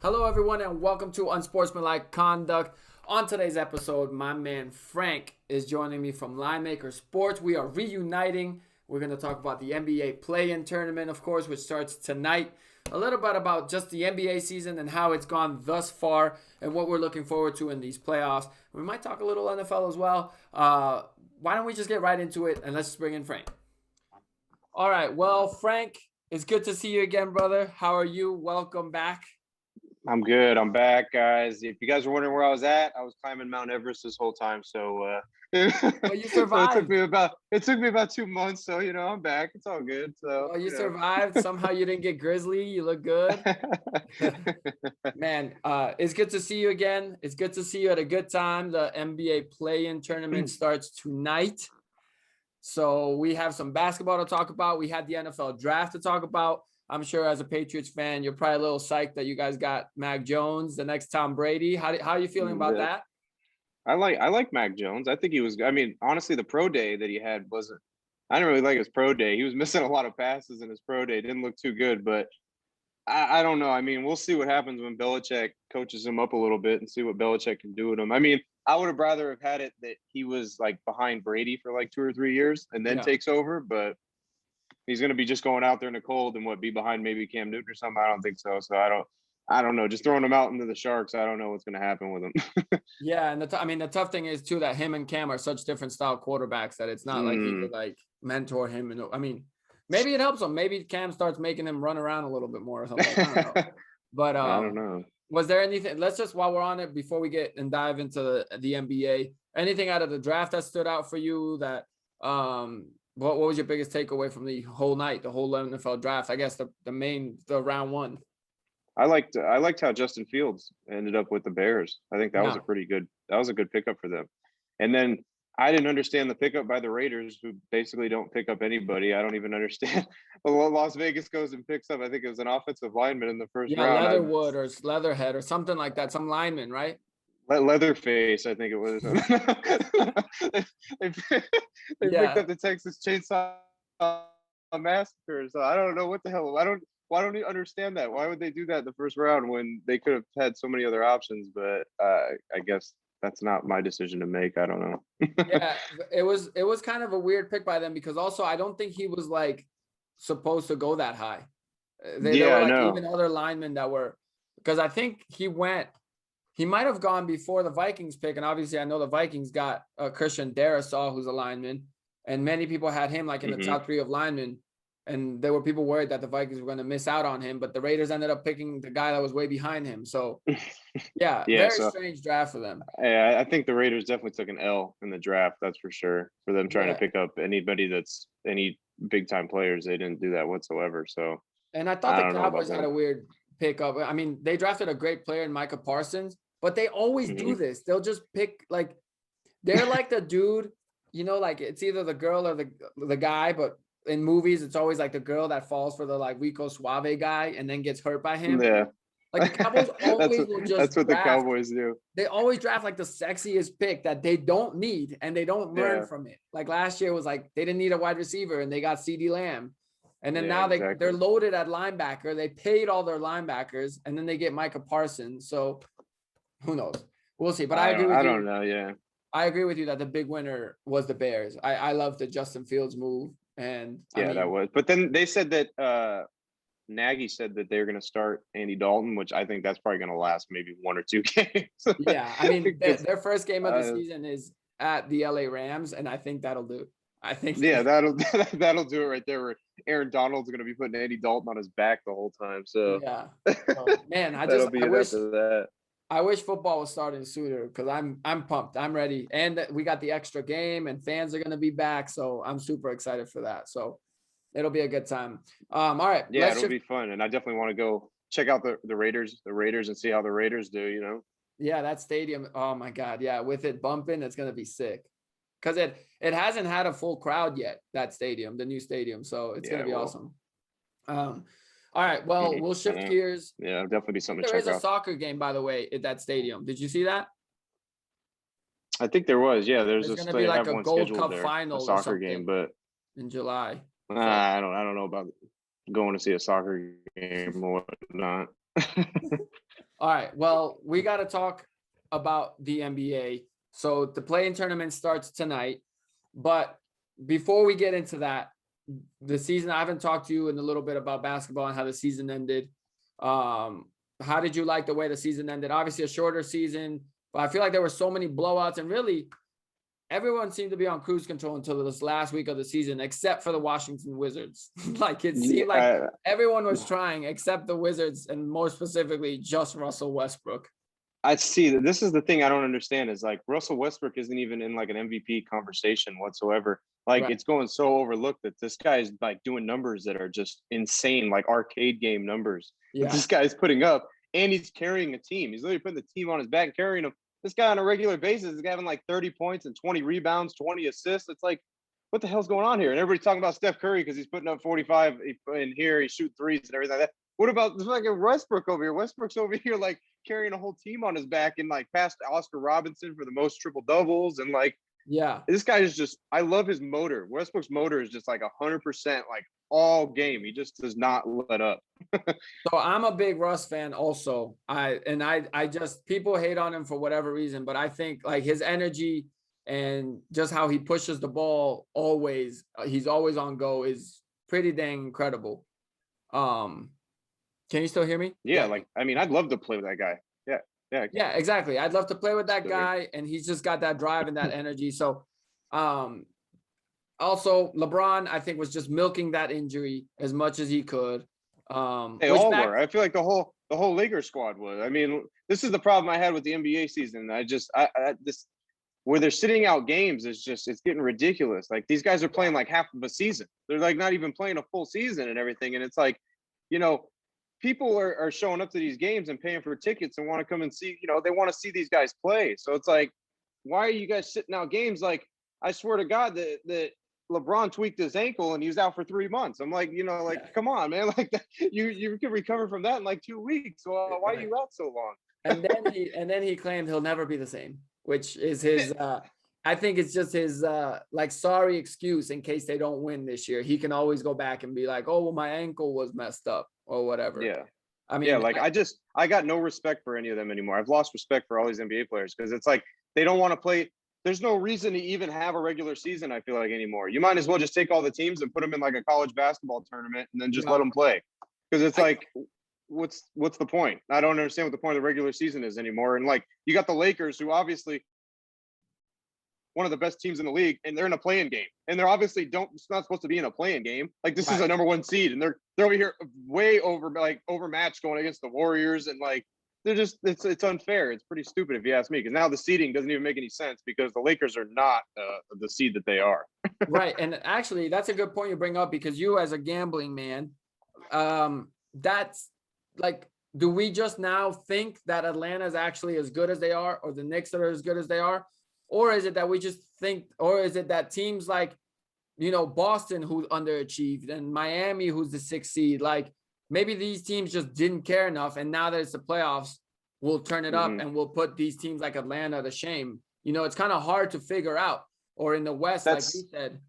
Hello, everyone, and welcome to Unsportsmanlike Conduct. On today's episode, my man Frank is joining me from Linemaker Sports. We are reuniting. We're going to talk about the NBA play-in tournament, of course, which starts tonight. A little bit about just the NBA season and how it's gone thus far and what we're looking forward to in these playoffs. We might talk a little NFL as well. Why don't we just get right into it, and let's just bring in Frank. All right. Well, Frank, it's good to see you again, brother. How are you? Welcome back. I'm good. I'm back, guys. If you guys were wondering where I was at, I was climbing Mount Everest this whole time. So, Well, you so survived. it took me about 2 months. So I'm back. It's all good. So Well, you survived. Somehow you didn't get grizzly. You look good. Man, it's good to see you again. It's good to see you at a good time. The NBA play-in tournament starts tonight. So we have some basketball to talk about. We had the NFL draft to talk about. I'm sure as a Patriots fan, you're probably a little psyched that you guys got Mac Jones, the next Tom Brady. How are you feeling about that? I like Mac Jones. I think he was. I mean, honestly, the pro day that he had wasn't. I didn't really like his pro day. He was missing a lot of passes in his pro day. Didn't look too good, but I don't know. I mean, we'll see what happens when Belichick coaches him up a little bit and see what Belichick can do with him. I mean, I would have rather have had it that he was like behind Brady for like 2 or 3 years and then takes over, but he's going to be just going out there in the cold and be behind maybe Cam Newton or something. I don't think so. So I don't know. Just throwing him out into the Sharks, I don't know what's going to happen with him. Yeah, and the tough thing is too that him and Cam are such different style quarterbacks that it's not like he could like mentor him. And I mean, maybe it helps him. Maybe Cam starts making him run around a little bit more or something. I don't know. But I don't know. Was there anything? Let's just while we're on it before we get and dive into the NBA. Anything out of the draft that stood out for you? That what was your biggest takeaway from the whole night, the whole NFL draft? I guess the round one. I liked how Justin Fields ended up with the Bears. I think that was a good pickup for them. And then I didn't understand the pickup by the Raiders, who basically don't pick up anybody. I don't even understand. Well, Las Vegas goes and picks up, I think it was an offensive lineman in the first round. Leatherwood or Leatherhead or something like that. Some lineman, right? Leatherface, I think it was. they picked up the Texas Chainsaw Massacre. So I don't know what the hell. Why don't you understand that? Why would they do that in the first round when they could have had so many other options? But I guess that's not my decision to make. I don't know. Yeah, it was kind of a weird pick by them because also I don't think he was like supposed to go that high. There were like even other linemen that were, because I think he might have gone before the Vikings pick, and obviously I know the Vikings got Christian Darrisaw, who's a lineman, and many people had him like in the top 3 of linemen, and there were people worried that the Vikings were going to miss out on him, but the Raiders ended up picking the guy that was way behind him. So, very strange draft for them. Yeah, I think the Raiders definitely took an L in the draft. That's for sure. For them trying to pick up anybody that's any big time players, they didn't do that whatsoever. So, and I thought the Cowboys had a weird pickup. I mean, they drafted a great player in Micah Parsons, but they always do this. They'll just pick like they're like the dude, like it's either the girl or the guy, but in movies it's always like the girl that falls for the like Rico Suave guy and then gets hurt by him. Yeah. Like the Cowboys always will just that's what draft. The Cowboys do. They always draft like the sexiest pick that they don't need and they don't learn from it. Like last year was like they didn't need a wide receiver and they got CeeDee Lamb. And then now they're loaded at linebacker. They paid all their linebackers and then they get Micah Parsons. So who knows? We'll see. But I agree with you. I don't know. Yeah. I agree with you that the big winner was the Bears. I love the Justin Fields move. And that was. But then they said that Nagy said that they're going to start Andy Dalton, which I think that's probably going to last maybe 1 or 2 games. Yeah. I mean, their first game of the season is at the LA Rams, and I think that'll do. I think. Yeah, that'll do it right there. Where Aaron Donald's going to be putting Andy Dalton on his back the whole time. So yeah, man, I wish football was starting sooner because I'm pumped. I'm ready, and we got the extra game, and fans are going to be back, so I'm super excited for that. So it'll be a good time. All right, yeah, it'll be fun, and I definitely want to go check out the Raiders, and see how the Raiders do. Yeah, that stadium. Oh my God, yeah, with it bumping, it's going to be sick. Because it hasn't had a full crowd yet, that stadium, the new stadium. So it's going to be awesome. All right. Well, we'll shift gears. Yeah, it'll definitely be something to check out. There is a soccer game, by the way, at that stadium. Did you see that? I think there was. Yeah, there's going to be like a Gold Cup final a soccer game, but in July. I don't know about going to see a soccer game or whatnot. All right. Well, we got to talk about the NBA. So the play-in tournament starts tonight, but before we get into that, the season, I haven't talked to you in a little bit about basketball and how the season ended. How did you like the way the season ended? Obviously a shorter season, but I feel like there were so many blowouts, and really everyone seemed to be on cruise control until this last week of the season, except for the Washington Wizards. Like it seemed like Yeah, everyone was trying except the Wizards, and more specifically just Russell Westbrook. I see that. This is the thing I don't understand is like Russell Westbrook isn't even in like an MVP conversation whatsoever. Like Right. it's going so overlooked that this guy is like doing numbers that are just insane, like arcade game numbers that Yeah. this guy's putting up, and he's carrying a team. He's literally putting the team on his back and carrying them. This guy on a regular basis is having like 30 points and 20 rebounds, 20 assists. It's like, what the hell's going on here? And everybody's talking about Steph Curry because he's putting up 45 in here, he's shooting threes and everything like that. What about this fucking Westbrook over here? Westbrook's over here like carrying a whole team on his back and like past Oscar Robinson for the most triple doubles. And like Yeah. this guy is just, I love his motor. Westbrook's motor is just like 100% like all game. He just does not let up. So I'm a big Russ fan also. I just, people hate on him for whatever reason, but I think like his energy and just how he pushes the ball always, he's always on go, is pretty dang incredible. Um, can you still hear me? Yeah, like I mean, I'd love to play with that guy. Yeah, yeah, Yeah, exactly. I'd love to play with that still here. guy, and he's just got that drive and that energy. So, um, also LeBron, I think, was just milking that injury as much as he could. They Which all back, were. I feel like the whole Lakers squad was. I mean, this is the problem I had with the NBA season. I this where they're sitting out games is just it's getting ridiculous. Like these guys are playing like half of a season. They're like not even playing a full season and everything. And it's like, you know, people are showing up to these games and paying for tickets and want to come and see, they want to see these guys play. So it's like, why are you guys sitting out games? Like, I swear to God that LeBron tweaked his ankle and he was out for 3 months. I'm like, like, come on, man. Like you can recover from that in like 2 weeks. So why are right. you out so long? And then he claimed he'll never be the same, which is his I think it's just his like sorry excuse in case they don't win this year. He can always go back and be like, "Oh, well, my ankle was messed up," or whatever. Yeah. I Yeah, mean, like I got no respect for any of them anymore. I've lost respect for all these NBA players because it's like they don't want to play. There's no reason to even have a regular season, I feel like, anymore. You might as well just take all the teams and put them in like a college basketball tournament and then just yeah, let them play. Because it's I, like, what's the point? I don't understand what the point of the regular season is anymore. And like you got the Lakers, who obviously one of the best teams in the league, and they're in a play-in game, and they're obviously it's not supposed to be in a play-in game. Like this is right. a number one seed, and they're over here way overmatched going against the Warriors, and like they're just it's unfair. It's pretty stupid if you ask me, because now the seeding doesn't even make any sense because the Lakers are not the seed that they are. Right. And actually, that's a good point you bring up, because you, as a gambling man, that's like, do we just now think that Atlanta is actually as good as they are, or the Knicks are as good as they are? Or is it that we just think, or is it that teams like, Boston, who underachieved, and Miami, who's the 6th seed, like maybe these teams just didn't care enough. And now that it's the playoffs, we'll turn it up Mm-hmm. and we'll put these teams like Atlanta to shame. It's kind of hard to figure out. Or in the West, like you said.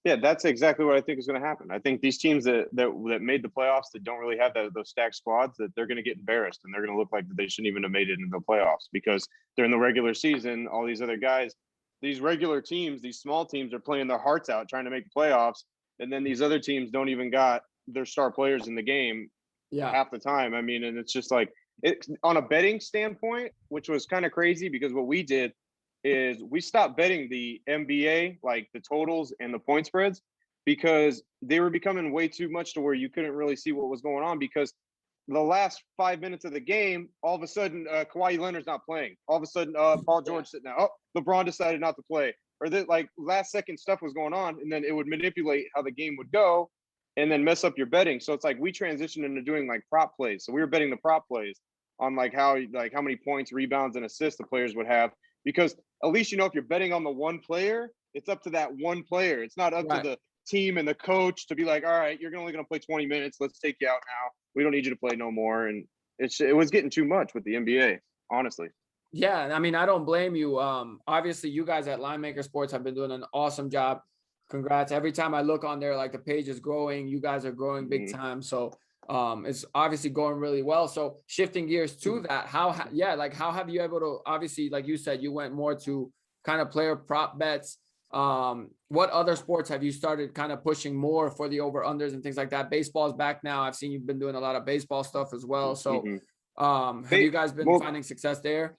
Yeah, that's exactly what I think is going to happen. I think these teams that made the playoffs that don't really have those stacked squads, that they're going to get embarrassed and they're going to look like they shouldn't even have made it into the playoffs because during the regular season, all these other guys, these regular teams, these small teams are playing their hearts out trying to make the playoffs, and then these other teams don't even got their star players in the game Yeah. half the time. I mean, and it's just like on a betting standpoint, which was kind of crazy because what we did is we stopped betting the NBA, like the totals and the point spreads, because they were becoming way too much to where you couldn't really see what was going on, because the last 5 minutes of the game, all of a sudden, Kawhi Leonard's not playing. All of a sudden, Paul George sitting out. Oh, LeBron decided not to play. Or that like last second stuff was going on, and then it would manipulate how the game would go and then mess up your betting. So it's like we transitioned into doing like prop plays. So we were betting the prop plays on like how many points, rebounds, and assists the players would have, because at least if you're betting on the one player, it's up to that one player. It's not up to the team and the coach to be like, all right, you're only going to play 20 minutes. Let's take you out now. We don't need you to play no more. And it was getting too much with the NBA, honestly. Yeah, I mean, I don't blame you. Obviously, you guys at Linemaker Sports have been doing an awesome job. Congrats. Every time I look on there, like the page is growing. You guys are growing big time. So is obviously going really well. So shifting gears to that, how have you able to, obviously, like you said, you went more to kind of player prop bets. What other sports have you started kind of pushing more for the over unders and things like that? Baseball's back now. I've seen you've been doing a lot of baseball stuff as well. So Mm-hmm. have you guys been finding success there?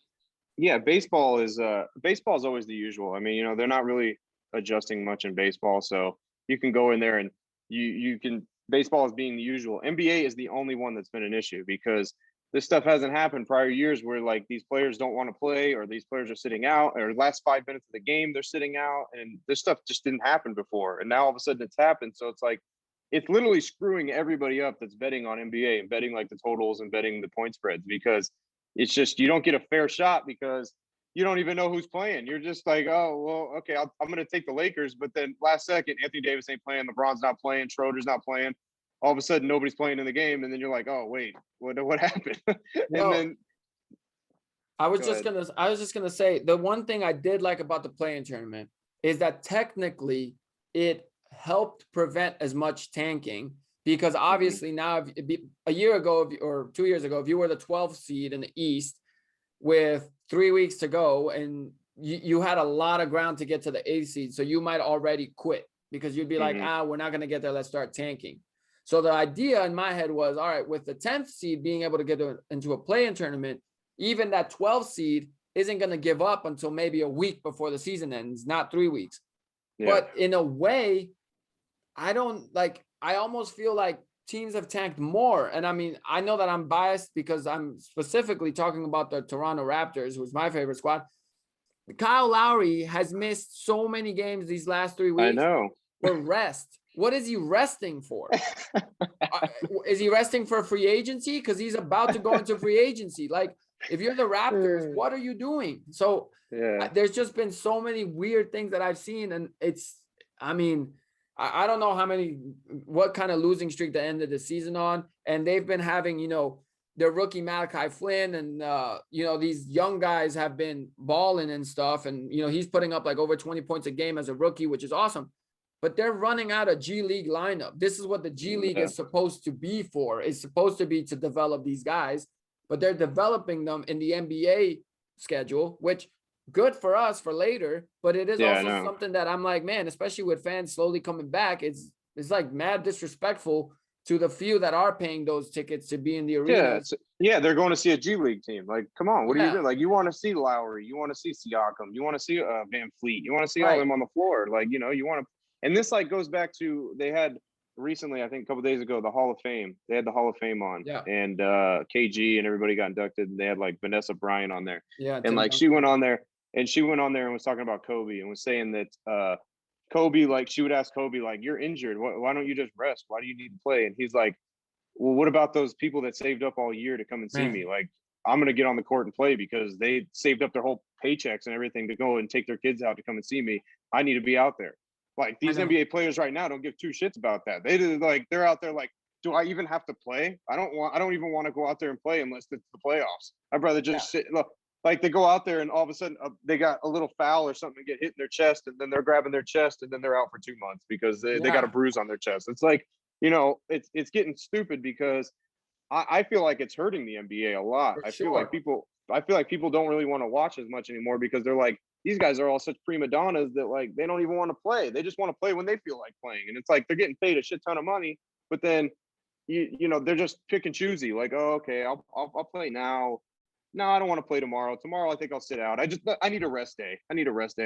Yeah, baseball is always the usual. I mean, they're not really adjusting much in baseball, so you can go in there and you can baseball is being the usual. NBA is the only one that's been an issue because this stuff hasn't happened prior years where like these players don't want to play or these players are sitting out or last 5 minutes of the game they're sitting out and this stuff just didn't happen before and now all of a sudden it's happened. So it's like it's literally screwing everybody up that's betting on NBA and betting like the totals and betting the point spreads because it's just you don't get a fair shot because you don't even know who's playing. You're just like, oh, well, okay, I'm going to take the Lakers. But then last second, Anthony Davis ain't playing. LeBron's not playing. Schroeder's not playing. All of a sudden, nobody's playing in the game. And then you're like, oh, wait, what happened? And then I was just gonna say the one thing I did like about the play-in tournament is that technically it helped prevent as much tanking because obviously now a year ago or 2 years ago, if you were the 12th seed in the East with 3 weeks to go and you had a lot of ground to get to the 8th seed, so you might already quit because you'd be like, we're not gonna get there. Let's start tanking. So the idea in my head was, all right, with the 10th seed being able to get into a play-in tournament, even that 12th seed isn't going to give up until maybe a week before the season ends, not 3 weeks. Yeah. But in a way, I almost feel like teams have tanked more. And I mean, I know that I'm biased because I'm specifically talking about the Toronto Raptors, who's my favorite squad. Kyle Lowry has missed so many games these last 3 weeks. I know. For rest. What is he resting for? Is he resting for free agency? Because he's about to go into free agency. Like, if you're the Raptors, what are you doing? So there's just been so many weird things that I've seen. And I don't know what kind of losing streak to end of the season on. And they've been having, their rookie Malachi Flynn and, these young guys have been balling and stuff. And, he's putting up like over 20 points a game as a rookie, which is awesome. But they're running out a G League lineup. This is what the G League is supposed to be for. It's supposed to be to develop these guys, but they're developing them in the NBA schedule, which good for us for later. But it is also something that I'm like, man, especially with fans slowly coming back, it's like mad disrespectful to the few that are paying those tickets to be in the arena. Yeah, they're going to see a G League team. Like, come on, what are you doing? Like, you want to see Lowry, you want to see Siakam, you want to see Van Fleet, you want to see all of them on the floor. Like, you want to. And this like goes back to they had recently, I think a couple of days ago, the Hall of Fame. They had the Hall of Fame on, and KG and everybody got inducted. And they had like Vanessa Bryant on there, and like she went on there and was talking about Kobe and was saying that Kobe, like she would ask Kobe, like, you're injured, why don't you just rest? Why do you need to play? And he's like, well, what about those people that saved up all year to come and see me? Like, I'm gonna get on the court and play because they saved up their whole paychecks and everything to go and take their kids out to come and see me. I need to be out there. Like these NBA players right now don't give two shits about that. They're out there like, do I even have to play? I don't even want to go out there and play unless it's the playoffs. I'd rather just sit. Look, like they go out there and all of a sudden they got a little foul or something, get hit in their chest, and then they're grabbing their chest, and then they're out for 2 months because they got a bruise on their chest. It's like, it's getting stupid because I feel like it's hurting the NBA a lot. I feel like people don't really want to watch as much anymore because they're like, these guys are all such prima donnas that like they don't even want to play. They just want to play when they feel like playing. And it's like they're getting paid a shit ton of money, but then they're just pick and choosy. Like, oh, okay, I'll play now. No, I don't want to play tomorrow. Tomorrow, I think I'll sit out. I need a rest day.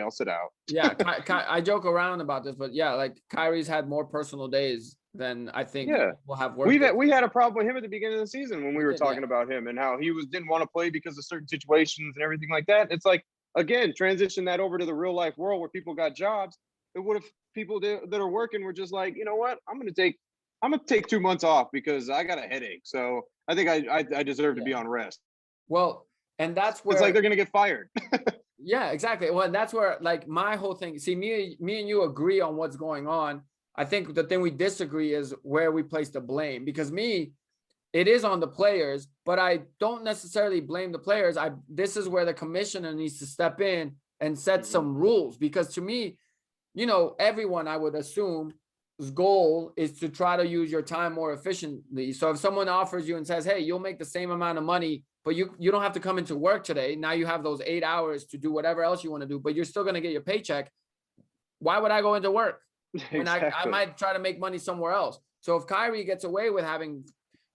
I'll sit out. Yeah, I joke around about this, but yeah, like Kyrie's had more personal days than I think we'll have work. We had a problem with him at the beginning of the season when we were talking about him and how he didn't want to play because of certain situations and everything like that. It's like, again, transition that over to the real life world where people got jobs. But what if people that are working were just like, you know what, I'm gonna take 2 months off because I got a headache. So I think I deserve to be on rest. Well, and that's where it's like they're gonna get fired. Yeah, exactly. Well, and that's where like my whole thing. See, me and you agree on what's going on. I think the thing we disagree is where we place the blame, because it is on the players, but I don't necessarily blame the players. This is where the commissioner needs to step in and set some rules, because to me, everyone, I would assume, goal is to try to use your time more efficiently. So if someone offers you and says, hey, you'll make the same amount of money, but you don't have to come into work today. Now you have those 8 hours to do whatever else you want to do, but you're still going to get your paycheck. Why would I go into work when I might try to make money somewhere else? So if Kyrie gets away with having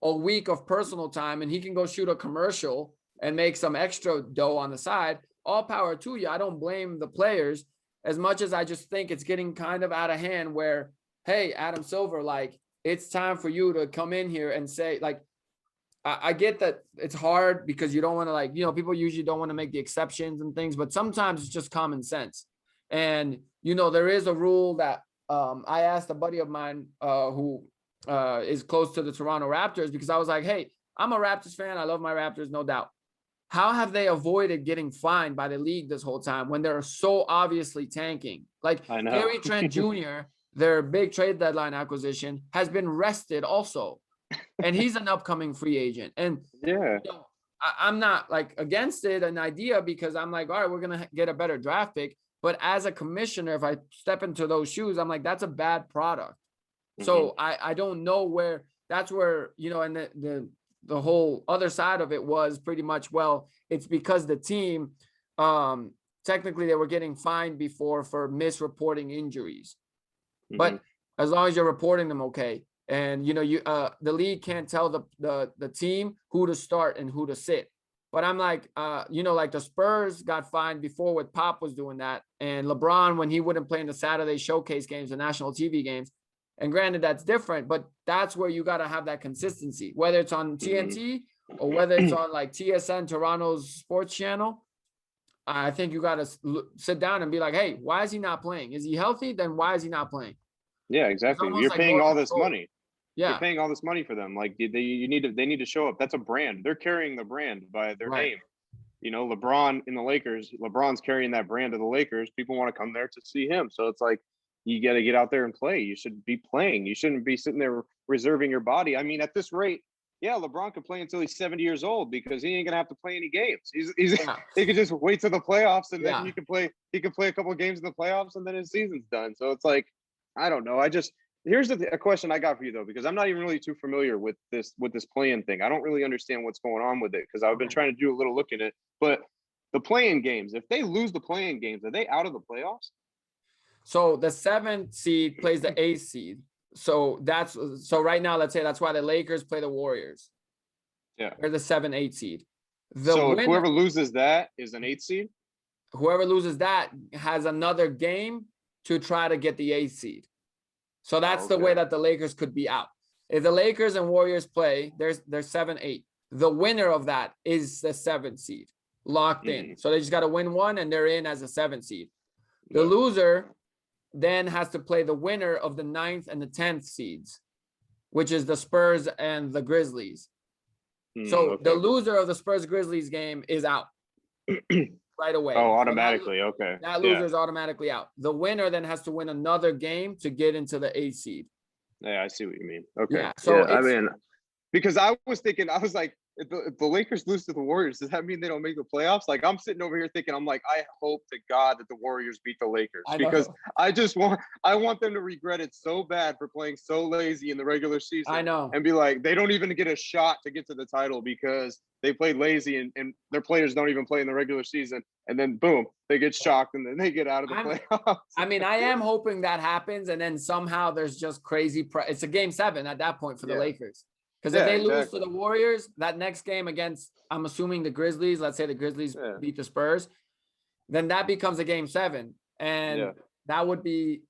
a week of personal time and he can go shoot a commercial and make some extra dough on the side, all power to you. I don't blame the players as much as I just think it's getting kind of out of hand where, hey, Adam Silver, like, it's time for you to come in here and say, like, I get that it's hard because you don't want to, like, people usually don't want to make the exceptions and things, but sometimes it's just common sense. And, there is a rule that I asked a buddy of mine who is close to the Toronto Raptors, because I was like, hey, I'm a Raptors fan. I love my Raptors, no doubt. How have they avoided getting fined by the league this whole time when they're so obviously tanking? Like Gary Trent Jr., their big trade deadline acquisition, has been rested also. And he's an upcoming free agent. And I'm not like against it, an idea, because I'm like, all right, we're going to get a better draft pick. But as a commissioner, if I step into those shoes, I'm like, that's a bad product. So I don't know where that's where, and the whole other side of it was pretty much, well, it's because the team, technically they were getting fined before for misreporting injuries. But as long as you're reporting them okay. And, the league can't tell the team who to start and who to sit. But I'm like, like the Spurs got fined before with Pop was doing that. And LeBron, when he wouldn't play in the Saturday showcase games, the national TV games. And granted, that's different, but that's where you got to have that consistency, whether it's on TNT or whether it's on like TSN, Toronto's sports channel. I think you got to sit down and be like, hey, why is he not playing? Is he healthy? Then why is he not playing? Yeah, exactly. You're like paying all this money. Yeah, you're paying all this money for them. Like they need to show up. That's a brand. They're carrying the brand by their name. LeBron in the Lakers. LeBron's carrying that brand of the Lakers. People want to come there to see him. So it's like you got to get out there and play. You should be playing. You shouldn't be sitting there reserving your body. I mean, at this rate, yeah, LeBron could play until he's 70 years old because he ain't gonna have to play any games. He could just wait till the playoffs and then he can play. He can play a couple of games in the playoffs and then his season's done. So it's like, I don't know. Here's a question I got for you though, because I'm not even really too familiar with this play-in thing. I don't really understand what's going on with it because I've been trying to do a little look at it. But the play-in games, if they lose the play-in games, are they out of the playoffs? So the 7th seed plays the 8th seed. So right now, let's say that's why the Lakers play the Warriors. Yeah, they're the 7-8 seed. So whoever loses that is an 8th seed. Whoever loses that has another game to try to get the 8th seed. So that's the way that the Lakers could be out. If the Lakers and Warriors play, they're 7-8. The winner of that is the 7th seed, locked in. So they just got to win one, and they're in as a 7th seed. The loser then has to play the winner of the 9th and the 10th seeds, which is the Spurs and the Grizzlies. So the loser of the Spurs-Grizzlies game is out right away. Oh, automatically. That loser is automatically out. The winner then has to win another game to get into the 8th seed. Yeah, I see what you mean. Okay. Yeah, so I mean, because I was thinking, I was like, if the Lakers lose to the Warriors, does that mean they don't make the playoffs? Like, I'm sitting over here thinking, I'm like, I hope to God that the Warriors beat the Lakers because I want them to regret it so bad for playing so lazy in the regular season. I know. And be like, they don't even get a shot to get to the title because they played lazy and their players don't even play in the regular season. And then boom, they get shocked and then they get out of the playoffs. I mean, I am hoping that happens. And then somehow there's just crazy. It's a game 7 at that point for the Lakers. Because if they lose to the Warriors, that next game against, I'm assuming the Grizzlies, let's say the Grizzlies beat the Spurs, then that becomes a game 7. And that would be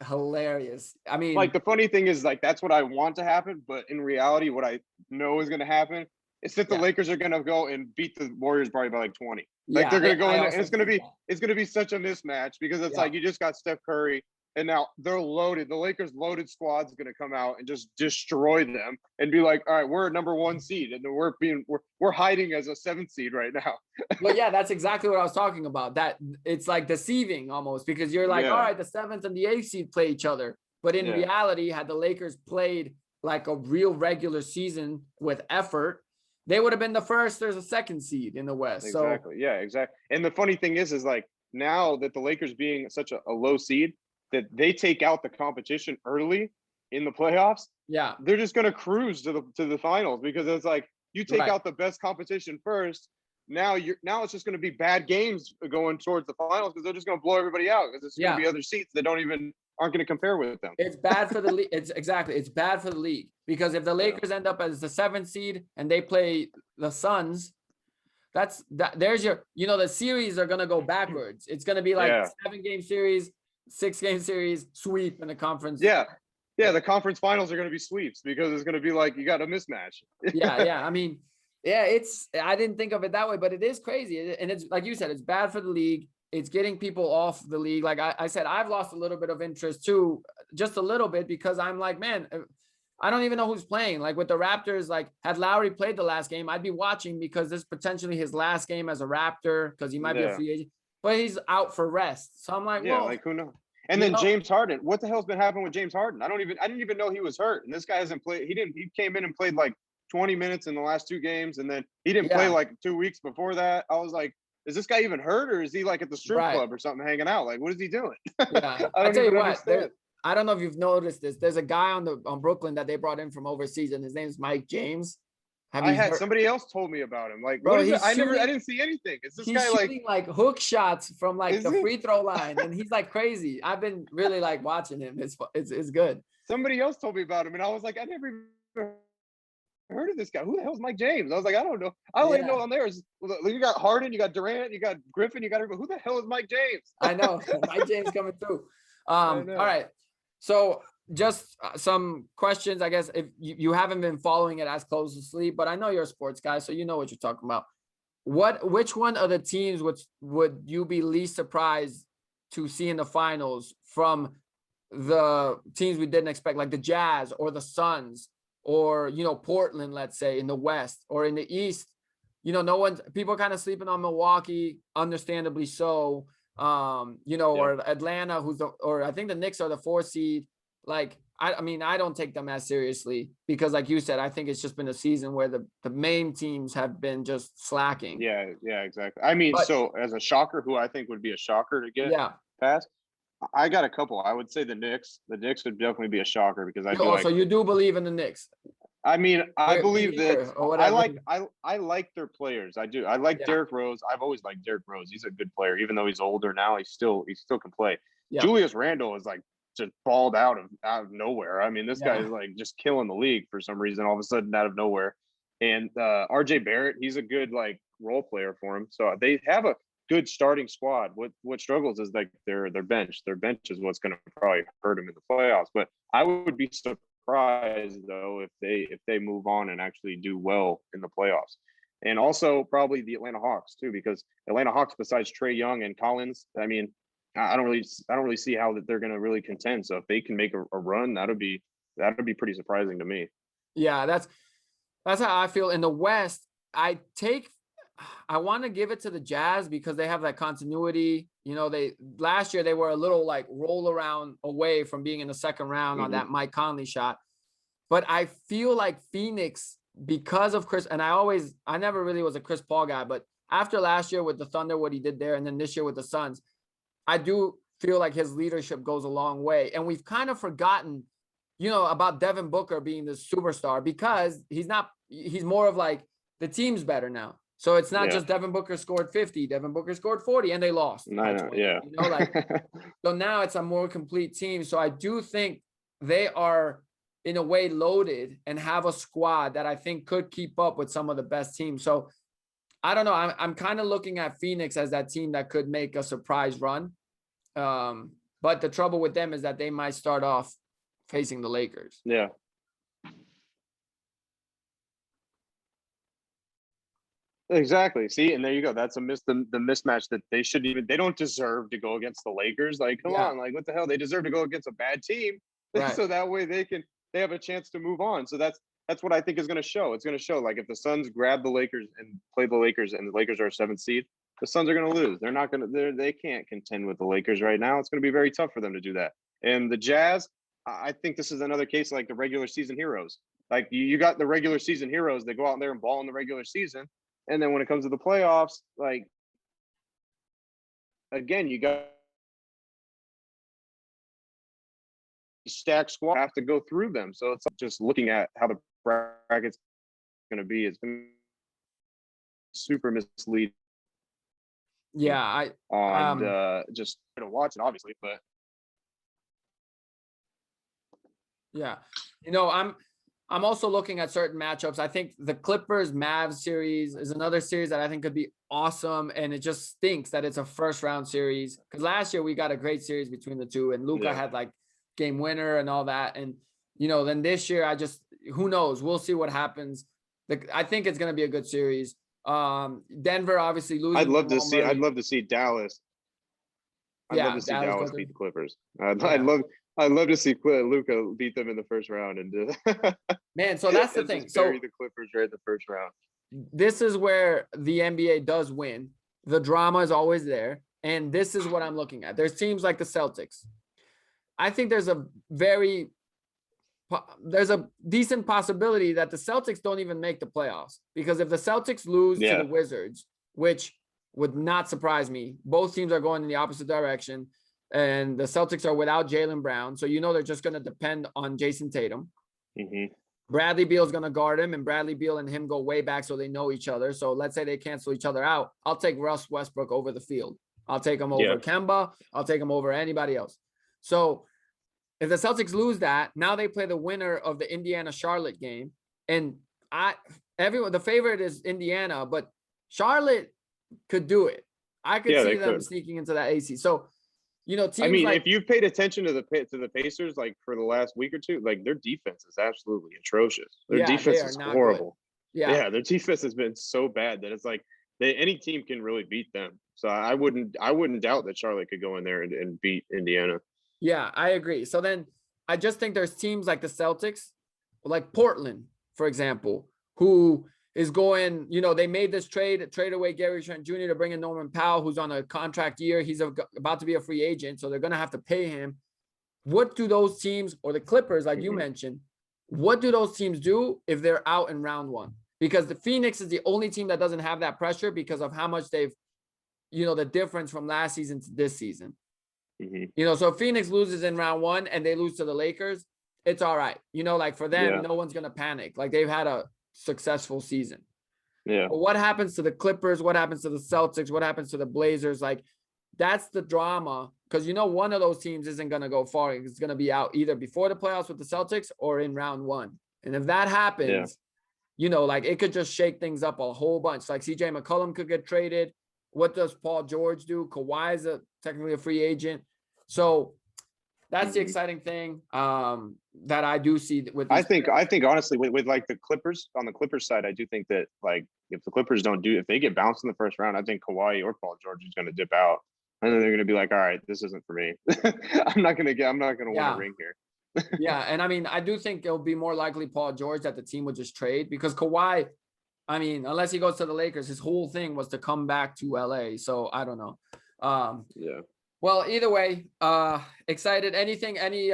hilarious. I mean, like the funny thing is like, that's what I want to happen. But in reality, what I know is going to happen is that the Lakers are going to go and beat the Warriors probably by like 20. Like they're going to go in there and it's going to be such a mismatch because it's like, you just got Steph Curry. And now they're loaded. The Lakers' loaded squad is going to come out and just destroy them and be like, all right, we're a number 1 seed. And we're hiding as a 7th seed right now. Well, yeah, that's exactly what I was talking about. That it's like deceiving almost because you're like, all right, the 7th and the 8th seed play each other. But in reality, had the Lakers played like a real regular season with effort, they would have been the 1st or the 2nd seed in the West. Exactly. Yeah, exactly. And the funny thing is like now that the Lakers being such a low seed, that they take out the competition early in the playoffs, Yeah. they're just going to cruise to the finals, because it's like you take Right. out the best competition first. Now it's just going to be bad games going towards the finals, because they're just going to blow everybody out, because it's going to be other seats that aren't going to compare with them. It's bad for the league. It's bad for the league, because if the Lakers end up as the 7th seed and they play the Suns, there's your, the series are going to go backwards. It's going to be like 7-game series, 6-game series, sweep in the conference. Yeah. The conference finals are going to be sweeps, because it's going to be like you got a mismatch. I mean, I didn't think of it that way, but it is crazy. And it's like you said, it's bad for the league. It's getting people off the league. Like I said, I've lost a little bit of interest too, just a little bit, because I'm like, man, I don't even know who's playing. Like with the Raptors, like had Lowry played the last game, I'd be watching, because this is potentially his last game as a Raptor, because he might be a free agent, but he's out for rest. So I'm like, well, like who knows? And then James Harden, what the hell's been happening with James Harden? I didn't even know he was hurt. And this guy hasn't played. He came in and played like 20 minutes in the last 2 games, and then he didn't play like 2 weeks before that. I was like, is this guy even hurt, or is he like at the strip club or something hanging out? Like, what is he doing? Yeah, I'll tell you what. I don't know if you've noticed this. There's a guy on Brooklyn that they brought in from overseas, and his name is Mike James. Somebody else told me about him. Like, bro, what is it? I didn't see anything. Is this guy shooting like hook shots from like the free throw line, and he's like crazy. I've been really like watching him. It's good. Somebody else told me about him, and I was like, I never even heard of this guy. Who the hell is Mike James? I was like, I don't know. I only know on there is you got Harden, you got Durant, you got Griffin, you got everybody. Who the hell is Mike James? I know Mike James coming through. All right, so just some questions, I guess, if you haven't been following it as closely, but I know you're a sports guy, so you know what you're talking about. Which one of the teams would you be least surprised to see in the finals from the teams we didn't expect, like the Jazz or the Suns, or Portland, let's say, in the West, or in the East? People kind of sleeping on Milwaukee, understandably so. Or Atlanta, or I think the Knicks are the 4th seed. Like, I mean, I don't take them as seriously, because like you said, I think it's just been a season where the main teams have been just slacking. Yeah, exactly. I mean, so as a shocker, who I think would be a shocker to get past, I got a couple. I would say the Knicks. The Knicks would definitely be a shocker, because so you do believe in the Knicks? I mean, I believe that I like their players. I do. I like Derrick Rose. I've always liked Derrick Rose. He's a good player, even though he's older now. He still can play. Julius Randle is like just balled out of nowhere. I mean, this guy is like just killing the league for some reason, all of a sudden out of nowhere. And RJ Barrett, he's a good like role player for him. So they have a good starting squad. What struggles is like their bench. Their bench is what's going to probably hurt them in the playoffs. But I would be surprised though if they move on and actually do well in the playoffs. And also probably the Atlanta Hawks too, because Atlanta Hawks, besides Trae Young and Collins, I mean, I don't really see how that they're going to really contend. So if they can make a run, that'd be pretty surprising to me. Yeah, that's how I feel. In the West, I want to give it to the Jazz, because they have that continuity. Last year they were a little like roll around away from being in the second round on that Mike Conley shot. But I feel like Phoenix, because of Chris, and I never really was a Chris Paul guy, but after last year with the Thunder, what he did there, and then this year with the Suns, I do feel like his leadership goes a long way. And we've kind of forgotten, about Devin Booker being the superstar, because he's more of like, the team's better now. So it's not just Devin Booker scored 50, Devin Booker scored 40, and they lost. So now it's a more complete team. So I do think they are in a way loaded and have a squad that I think could keep up with some of the best teams. So I don't know. I'm kind of looking at Phoenix as that team that could make a surprise run. But the trouble with them is that they might start off facing the Lakers. Yeah. Exactly. See, and there you go. That's the mismatch that they don't deserve to go against the Lakers. Like, come on, like what the hell? They deserve to go against a bad team. Right. So that way they have a chance to move on. So that's what I think is going to show. It's going to show, like, if the Suns grab the Lakers and play the Lakers, and the Lakers are a 7th seed, the Suns are going to lose. They're not going to. They can't contend with the Lakers right now. It's going to be very tough for them to do that. And the Jazz, I think this is another case like the regular season heroes. Like you got the regular season heroes that go out there and ball in the regular season, and then when it comes to the playoffs, like, again, you got stacked squad have to go through them. So it's just looking at how the bracket's going to be. It's going to be super misleading. Yeah, Just to watch it, obviously, but yeah, I'm also looking at certain matchups. I think the Clippers Mavs series is another series that I think could be awesome, and it just stinks that it's a first round series because last year we got a great series between the two, and Luka had like game winner and all that, and then this year who knows? We'll see what happens. I think it's gonna be a good series. Denver obviously losing. I'd love to see Dallas. I'd love to see Dallas beat the Clippers. I'd love to see Luka beat them in the first round and man. So that's the thing. So the Clippers right in the first round. This is where the NBA does win. The drama is always there, and this is what I'm looking at. There's teams like the Celtics. I think there's a decent possibility that the Celtics don't even make the playoffs because if the Celtics lose to the Wizards, which would not surprise me, both teams are going in the opposite direction, and the Celtics are without Jaylen Brown, so they're just going to depend on Jason Tatum. Mm-hmm. Bradley Beal's going to guard him, and Bradley Beal and him go way back, so they know each other. So let's say they cancel each other out. I'll take Russ Westbrook over the field. I'll take him over Kemba. I'll take him over anybody else. So if the Celtics lose that, now they play the winner of the Indiana-Charlotte game. And the favorite is Indiana, but Charlotte could do it. I could see them sneaking into that AC. So, teams if you've paid attention to the Pacers, like for the last week or two, like their defense is absolutely atrocious. Their defense is horrible. Yeah, their defense has been so bad that it's like any team can really beat them. So I wouldn't doubt that Charlotte could go in there and beat Indiana. Yeah, I agree. So then I just think there's teams like the Celtics, like Portland, for example, who is going, they made this trade away Gary Trent Jr. to bring in Norman Powell, who's on a contract year. He's about to be a free agent, so they're going to have to pay him. What do those teams, or the Clippers, like you mentioned, what do those teams do if they're out in round one? Because the Phoenix is the only team that doesn't have that pressure because of how much they've, the difference from last season to this season. Mm-hmm. So if Phoenix loses in round one and they lose to the Lakers, it's all right. Like for them, no one's going to panic. Like they've had a successful season. Yeah. But what happens to the Clippers? What happens to the Celtics? What happens to the Blazers? Like that's the drama because, one of those teams isn't going to go far. It's going to be out either before the playoffs with the Celtics or in round one. And if that happens, like it could just shake things up a whole bunch. Like CJ McCollum could get traded. What does Paul George do? Kawhi is technically a free agent. So that's the exciting thing that I do see with. I think honestly with like the Clippers on the Clippers side, I do think that like if the Clippers if they get bounced in the first round, I think Kawhi or Paul George is going to dip out, and then they're going to be like, all right, this isn't for me. I'm not going to want a ring here. Yeah, and I do think it'll be more likely Paul George that the team would just trade because Kawhi, unless he goes to the Lakers, his whole thing was to come back to LA. So I don't know. Well, either way, excited. Any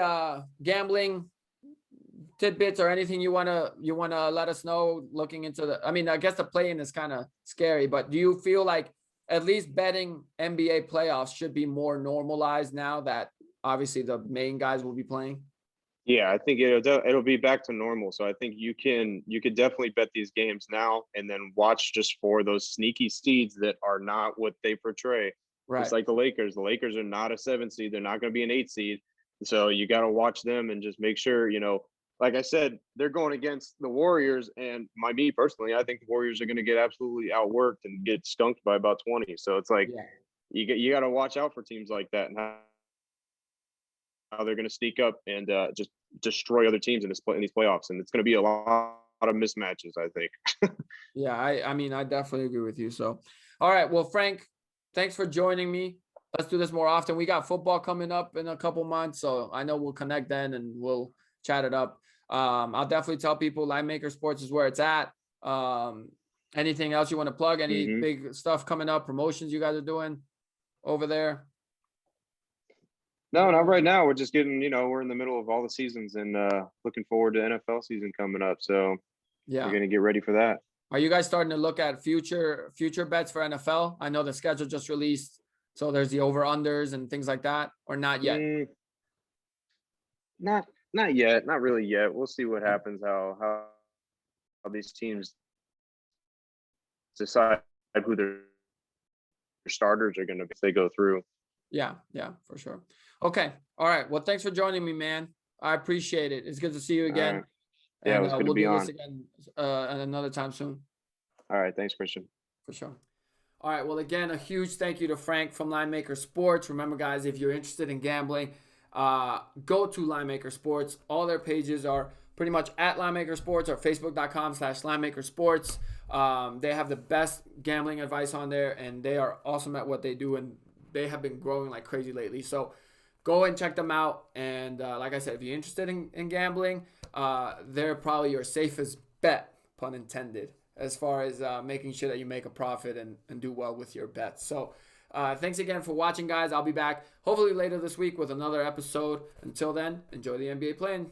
gambling tidbits or anything you wanna let us know looking into the? I guess the play-in is kind of scary, but do you feel like at least betting NBA playoffs should be more normalized now that obviously the main guys will be playing? Yeah, I think it'll be back to normal. So I think you could definitely bet these games now and then watch just for those sneaky seeds that are not what they portray. Right. It's like the Lakers. The Lakers are not a 7 seed. They're not going to be an 8 seed. So you got to watch them and just make sure, like I said, they're going against the Warriors. And me personally, I think the Warriors are going to get absolutely outworked and get skunked by about 20. So it's like you got to watch out for teams like that and how they're going to sneak up and just destroy other teams in these playoffs. And it's going to be a lot of mismatches, I think. Yeah, I definitely agree with you. So, all right. Well, Frank, thanks for joining me. Let's do this more often. We got football coming up in a couple months, so I know we'll connect then and we'll chat it up. I'll definitely tell people Linemaker Sports is where it's at. Anything else you want to plug? Any big stuff coming up, promotions you guys are doing over there? No, not right now. We're just getting, we're in the middle of all the seasons and looking forward to NFL season coming up. So we're going to get ready for that. Are you guys starting to look at future bets for NFL? I know the schedule just released, so there's the over-unders and things like that, or not yet? Not yet, not really yet. We'll see what happens. How these teams decide who their starters are going to be if they go through. Yeah, for sure. Okay. All right. Well, thanks for joining me, man. I appreciate it. It's good to see you All again. right. Yeah, it And was good to we'll be do this on. again at another time soon. All right. Thanks, Christian. For sure. All right. Well, again, a huge thank you to Frank from Linemaker Sports. Remember, guys, if you're interested in gambling, go to Linemaker Sports. All their pages are pretty much at Linemaker Sports or Facebook.com/Linemaker Sports. They have the best gambling advice on there, and they are awesome at what they do, and they have been growing like crazy lately. So go and check them out. And like I said, if you're interested in gambling, they're probably your safest bet, pun intended, as far as making sure that you make a profit and do well with your bets. So thanks again for watching, guys. I'll be back hopefully later this week with another episode. Until then, enjoy the NBA playing.